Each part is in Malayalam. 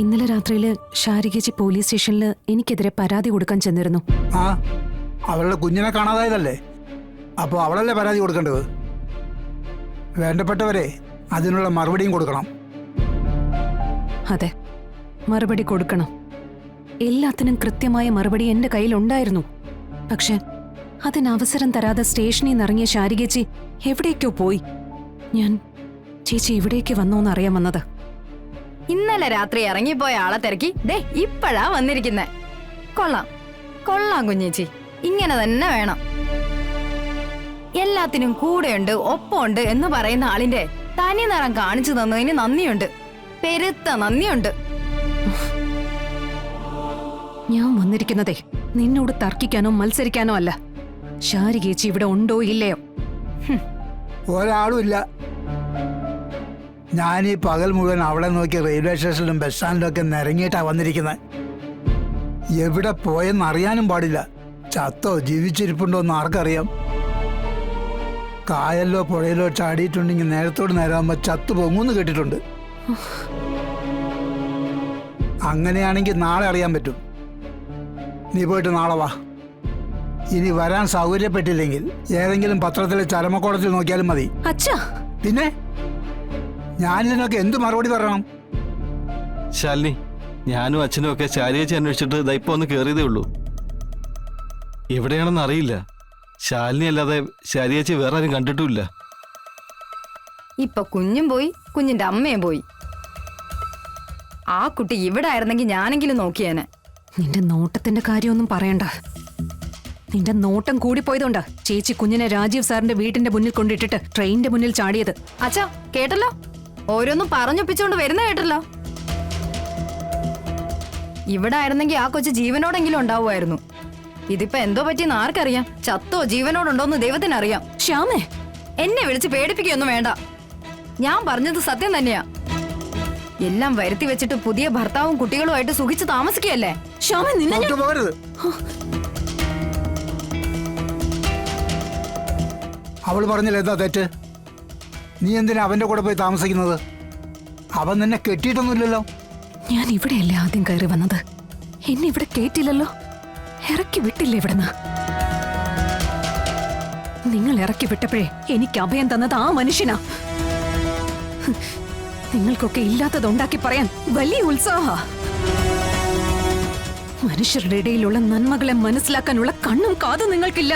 ഇന്നലെ രാത്രിയില് ശാരികേച്ചി പോലീസ് സ്റ്റേഷനിൽ എനിക്കെതിരെ പരാതി കൊടുക്കാൻ ചെന്നിരുന്നു. ആ, അവളുടെ കുഞ്ഞിനെ കാണാതായതല്ലേ? അപ്പോൾ അവളല്ലേ പരാതി കൊടുക്കേണ്ടത്? വേണ്ടപ്പെട്ടവരെ അതിനുള്ള മറുപടിയും കൊടുക്കണം. അതെ, മറുപടി കൊടുക്കണം. എല്ലാത്തിനും കൃത്യമായ മറുപടി എന്റെ കയ്യിലുണ്ടായിരുന്നു. പക്ഷെ അതിന് അവസരം തരാതെ സ്റ്റേഷനിൽ നിന്ന് ഇറങ്ങിയ ശാരികേച്ചി എവിടേക്കോ പോയി. ഞാൻ ചേച്ചി ഇവിടേക്ക് വന്നോന്നറിയാൻ വന്നത്. ഇന്നലെ രാത്രി ഇറങ്ങിപ്പോയ ആളെ തിരക്കി ദേ ഇപ്പഴാ വന്നിരിക്കുന്നെ. കൊള്ളാം കൊള്ളാം കുഞ്ഞേച്ചി, ഇങ്ങനെ തന്നെ വേണം. എല്ലാത്തിനും കൂടെയുണ്ട് ഒപ്പമുണ്ട് എന്ന് പറയുന്ന ആളിന്റെ തനി നിറം കാണിച്ചു തന്നതിന് നന്ദിയുണ്ട്, പെരുത്ത നന്ദിയുണ്ട്. ഞാൻ വന്നിരിക്കുന്നതേ നിന്നോട് തർക്കിക്കാനോ മത്സരിക്കാനോ അല്ല. ശാരികേച്ചി ഇവിടെ ഉണ്ടോ ഇല്ലയോ? ഒരാളും ഇല്ല. ഞാൻ ഈ പകൽ മുഴുവൻ അവളെ നോക്കി റെയിൽവേ സ്റ്റേഷനിലും ബസ് സ്റ്റാൻഡിലും ഒക്കെ നിരങ്ങിയിട്ടാ വന്നിരിക്കുന്നത്. എവിടെ പോയെന്ന് അറിയാനും പാടില്ല. ചത്തോ ജീവിച്ചിരിപ്പുണ്ടോ എന്ന് ആർക്കറിയാം? കായലിലോ പുഴയിലോ ചാടിയിട്ടുണ്ടെങ്കിൽ നേരത്തോട് നേരാകുമ്പോൾ ചത്തു പൊങ്ങൂന്ന് കേട്ടിട്ടുണ്ട്. അങ്ങനെയാണെങ്കിൽ നാളെ അറിയാൻ പറ്റും. നീ പോയിട്ട് നാളെ വാ. ഇനി വരാൻ സൗകര്യപ്പെട്ടില്ലെങ്കിൽ ഏതെങ്കിലും പത്രത്തിലെ ചരമക്കോളത്തിൽ നോക്കിയാലും മതി. അച്ഛാ, പിന്നെ ഞാനിതിനൊക്കെ എന്ത് മറുപടി പറയണം? ശാലിനി, ഞാനും അച്ഛനും ഒക്കെ ശാരികേച്ചി അന്വേഷിച്ചിട്ട് ഇപ്പൊ ഒന്ന് കയറിയതേ ഉള്ളൂ. എവിടെയാണെന്ന് അറിയില്ല. ശാലിനി അല്ലാതെ ശാരികേച്ചി വേറെ ആരും കണ്ടിട്ടുമില്ല. ഇപ്പൊ കുഞ്ഞും പോയി, കുഞ്ഞിന്റെ അമ്മയും പോയി. ആ കുട്ടി ഇവിടെ ആയിരുന്നെങ്കിൽ ഞാനെങ്കിലും നോക്കിയേനെ. നിന്റെ നോട്ടത്തിന്റെ കാര്യമൊന്നും പറയണ്ട. നിന്റെ നോട്ടം കൂടിപ്പോയതുകൊണ്ടാ ചേച്ചി കുഞ്ഞിനെ രാജീവ് സാറിന്റെ വീട്ടിന്റെ മുന്നിൽ കൊണ്ടിട്ടിട്ട് ട്രെയിനിന്റെ മുന്നിൽ ചാടിയത്. അച്ഛാ കേട്ടല്ലോ, ഓരോന്നും പറഞ്ഞൊപ്പിച്ചോണ്ട് വരുന്ന കേട്ടല്ലോ. ഇവിടെ ആയിരുന്നെങ്കിൽ ആ കൊച്ചു ജീവനോടെങ്കിലും ഉണ്ടാവുമായിരുന്നു. ഇതിപ്പോ എന്തോ പറ്റിയെന്ന് ആർക്കറിയാം? ചത്തോ ജീവനോടുണ്ടോന്ന് ദൈവത്തിനറിയാം. ശ്യാമേ, എന്നെ വിളിച്ച് പേടിപ്പിക്കൊന്നും വേണ്ട. ഞാൻ പറഞ്ഞത് സത്യം തന്നെയാ. എല്ലാം വരുത്തി വെച്ചിട്ട് പുതിയ ഭർത്താവും കുട്ടികളുമായിട്ട് സുഖിച്ച് താമസിക്കുകയല്ലേ. ശ്യാമേ, നിന്നെ പുറത്തു പോകരുത്. അവൾ പറഞ്ഞില്ല എന്താ തെറ്റ്? നീ എന്തിനാ അവന്റെ കൂടെ പോയി താമസിക്കുന്നത്? അവൻ നിന്നെ കെട്ടിയിട്ടൊന്നുമില്ലല്ലോ. ഞാൻ ഇവിടെയല്ലേ ആദ്യം കയറി വന്നത്. എന്നെ ഇവിടെ കേട്ടില്ലല്ലോ. ഇറക്കി വിട്ടില്ല ഇവിടുന്ന്. നിങ്ങൾ ഇറക്കി വിട്ടപ്പോഴേ എനിക്ക് അഭയം തന്നത് ആ മനുഷ്യനാ. നിങ്ങൾക്കൊക്കെ ഇല്ലാത്തതുണ്ടാക്കി പറയാൻ വലിയ ഉത്സാഹ. മനുഷ്യരുടെ ഇടയിലുള്ള നന്മകളെ മനസ്സിലാക്കാനുള്ള കണ്ണും കാതും നിങ്ങൾക്കില്ല.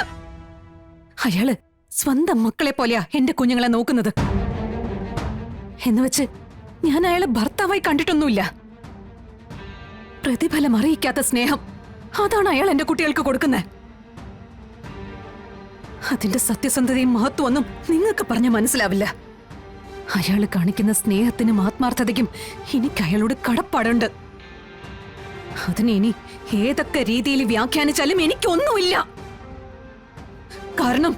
അയാള് സ്വന്തം മക്കളെ പോലെയാ എന്റെ കുഞ്ഞുങ്ങളെ നോക്കുന്നത്. എന്നുവെച്ച് ഞാൻ അയാളെ ഭർത്താവായി കണ്ടിട്ടൊന്നുമില്ല. പ്രതിഫലം അറിയിക്കാത്ത സ്നേഹം, അതാണ് അയാൾ എന്റെ കുട്ടികൾക്ക് കൊടുക്കുന്നത്. അതിന്റെ സത്യസന്ധതയും മഹത്വമൊന്നും നിങ്ങൾക്ക് പറഞ്ഞ മനസ്സിലാവില്ല. അയാൾ കാണിക്കുന്ന സ്നേഹത്തിനും ആത്മാർത്ഥതയ്ക്കും എനിക്ക് അയാളോട് കടപ്പാടുണ്ട്. അതിനെ ഇനി ഏതൊക്കെ രീതിയിൽ വ്യാഖ്യാനിച്ചാലും എനിക്കൊന്നുമില്ല. കാരണം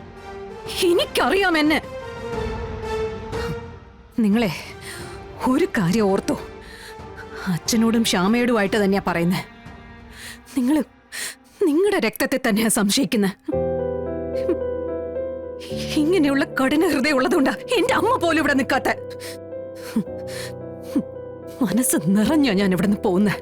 എനിക്കറിയാം എന്നെ. നിങ്ങളെ ഒരു കാര്യം ഓർത്തോ, അച്ഛനോടും ശ്യാമയോടുമായിട്ട് തന്നെയാ പറയുന്നത്. നിങ്ങളുടെ രക്തത്തെ തന്നെയാ സംശയിക്കുന്നത്. ഇങ്ങനെയുള്ള കഠിന ഹൃദയം ഉള്ളതുകൊണ്ടാ എന്റെ അമ്മ പോലും ഇവിടെ നിൽക്കാത്ത. മനസ്സ് നിറഞ്ഞാ ഞാൻ ഇവിടെ നിന്ന് പോകുന്നത്.